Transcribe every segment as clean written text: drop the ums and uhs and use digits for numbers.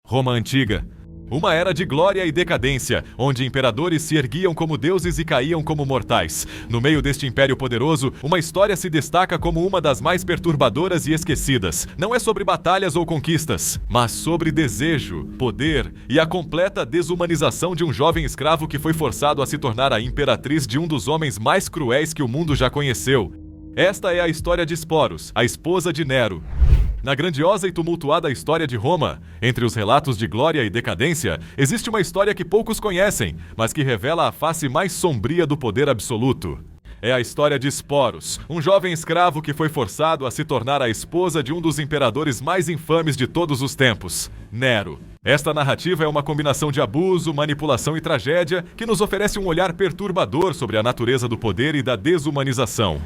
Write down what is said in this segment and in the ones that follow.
Roma Antiga. Uma era de glória e decadência, onde imperadores se erguiam como deuses e caíam como mortais. No meio deste império poderoso, uma história se destaca como uma das mais perturbadoras e esquecidas. Não é sobre batalhas ou conquistas, mas sobre desejo, poder e a completa desumanização de um jovem escravo que foi forçado a se tornar a imperatriz de um dos homens mais cruéis que o mundo já conheceu. Esta é a história de Esporos, a esposa de Nero. Na grandiosa e tumultuada história de Roma, entre os relatos de glória e decadência, existe uma história que poucos conhecem, mas que revela a face mais sombria do poder absoluto. É a história de Esporos, um jovem escravo que foi forçado a se tornar a esposa de um dos imperadores mais infames de todos os tempos, Nero. Esta narrativa é uma combinação de abuso, manipulação e tragédia que nos oferece um olhar perturbador sobre a natureza do poder e da desumanização.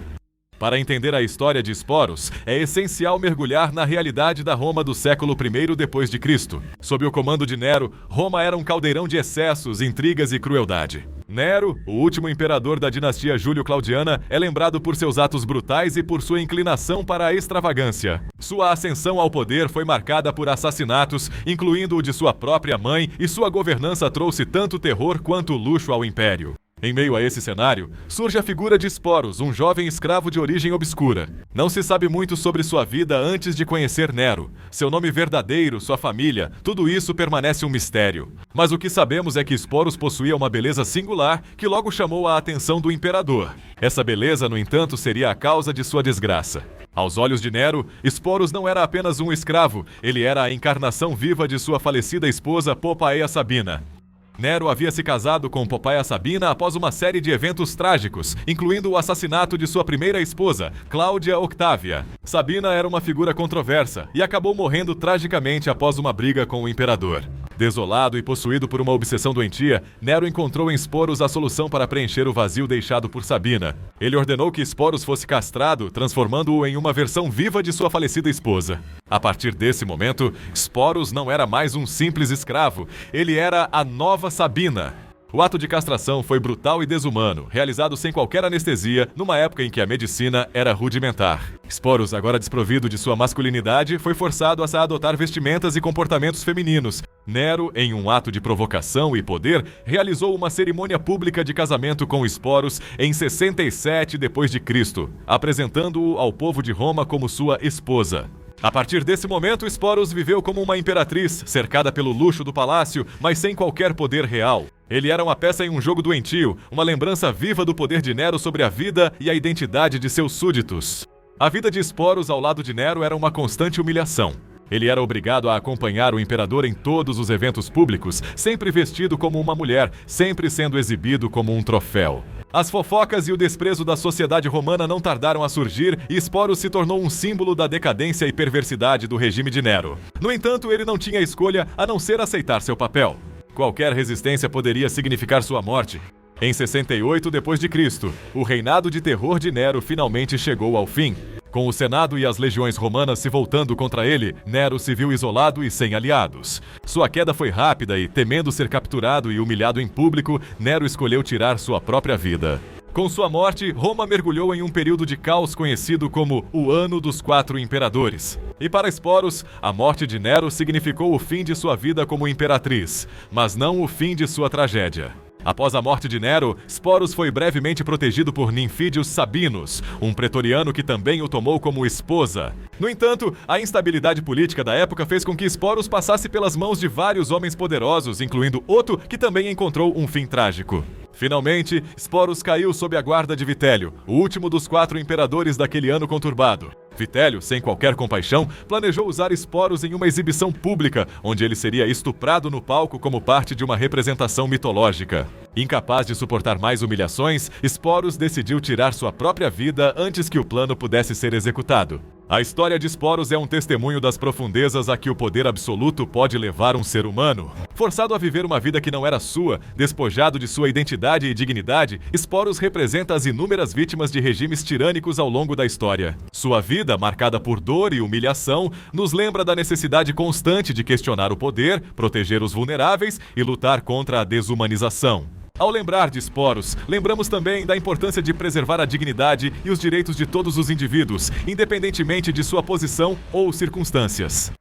Para entender a história de Esporos, é essencial mergulhar na realidade da Roma do século I depois de Cristo. Sob o comando de Nero, Roma era um caldeirão de excessos, intrigas e crueldade. Nero, o último imperador da dinastia Júlio-Claudiana, é lembrado por seus atos brutais e por sua inclinação para a extravagância. Sua ascensão ao poder foi marcada por assassinatos, incluindo o de sua própria mãe, e sua governança trouxe tanto terror quanto luxo ao império. Em meio a esse cenário, surge a figura de Esporos, um jovem escravo de origem obscura. Não se sabe muito sobre sua vida antes de conhecer Nero. Seu nome verdadeiro, sua família, tudo isso permanece um mistério. Mas o que sabemos é que Esporos possuía uma beleza singular que logo chamou a atenção do imperador. Essa beleza, no entanto, seria a causa de sua desgraça. Aos olhos de Nero, Esporos não era apenas um escravo, ele era a encarnação viva de sua falecida esposa Poppaea Sabina. Nero havia se casado com Poppaea Sabina após uma série de eventos trágicos, incluindo o assassinato de sua primeira esposa, Cláudia Octávia. Sabina era uma figura controversa e acabou morrendo tragicamente após uma briga com o imperador. Desolado e possuído por uma obsessão doentia, Nero encontrou em Esporos a solução para preencher o vazio deixado por Sabina. Ele ordenou que Esporos fosse castrado, transformando-o em uma versão viva de sua falecida esposa. A partir desse momento, Esporos não era mais um simples escravo, ele era a nova Sabina. O ato de castração foi brutal e desumano, realizado sem qualquer anestesia, numa época em que a medicina era rudimentar. Esporos, agora desprovido de sua masculinidade, foi forçado a adotar vestimentas e comportamentos femininos. Nero, em um ato de provocação e poder, realizou uma cerimônia pública de casamento com Esporos em 67 d.C., apresentando-o ao povo de Roma como sua esposa. A partir desse momento, Esporos viveu como uma imperatriz, cercada pelo luxo do palácio, mas sem qualquer poder real. Ele era uma peça em um jogo doentio, uma lembrança viva do poder de Nero sobre a vida e a identidade de seus súditos. A vida de Esporos ao lado de Nero era uma constante humilhação. Ele era obrigado a acompanhar o imperador em todos os eventos públicos, sempre vestido como uma mulher, sempre sendo exibido como um troféu. As fofocas e o desprezo da sociedade romana não tardaram a surgir e Esporos se tornou um símbolo da decadência e perversidade do regime de Nero. No entanto, ele não tinha escolha a não ser aceitar seu papel. Qualquer resistência poderia significar sua morte. Em 68 d.C., o reinado de terror de Nero finalmente chegou ao fim. Com o Senado e as legiões romanas se voltando contra ele, Nero se viu isolado e sem aliados. Sua queda foi rápida e, temendo ser capturado e humilhado em público, Nero escolheu tirar sua própria vida. Com sua morte, Roma mergulhou em um período de caos conhecido como o Ano dos Quatro Imperadores. E para Esporos, a morte de Nero significou o fim de sua vida como imperatriz, mas não o fim de sua tragédia. Após a morte de Nero, Esporos foi brevemente protegido por Ninfídios Sabinus, um pretoriano que também o tomou como esposa. No entanto, a instabilidade política da época fez com que Esporos passasse pelas mãos de vários homens poderosos, incluindo Otto, que também encontrou um fim trágico. Finalmente, Esporos caiu sob a guarda de Vitélio, o último dos 4 imperadores daquele ano conturbado. Vitélio, sem qualquer compaixão, planejou usar Esporos em uma exibição pública, onde ele seria estuprado no palco como parte de uma representação mitológica. Incapaz de suportar mais humilhações, Esporos decidiu tirar sua própria vida antes que o plano pudesse ser executado. A história de Esporos é um testemunho das profundezas a que o poder absoluto pode levar um ser humano. Forçado a viver uma vida que não era sua, despojado de sua identidade e dignidade, Esporos representa as inúmeras vítimas de regimes tirânicos ao longo da história. Sua vida, marcada por dor e humilhação, nos lembra da necessidade constante de questionar o poder, proteger os vulneráveis e lutar contra a desumanização. Ao lembrar de Esporos, lembramos também da importância de preservar a dignidade e os direitos de todos os indivíduos, independentemente de sua posição ou circunstâncias.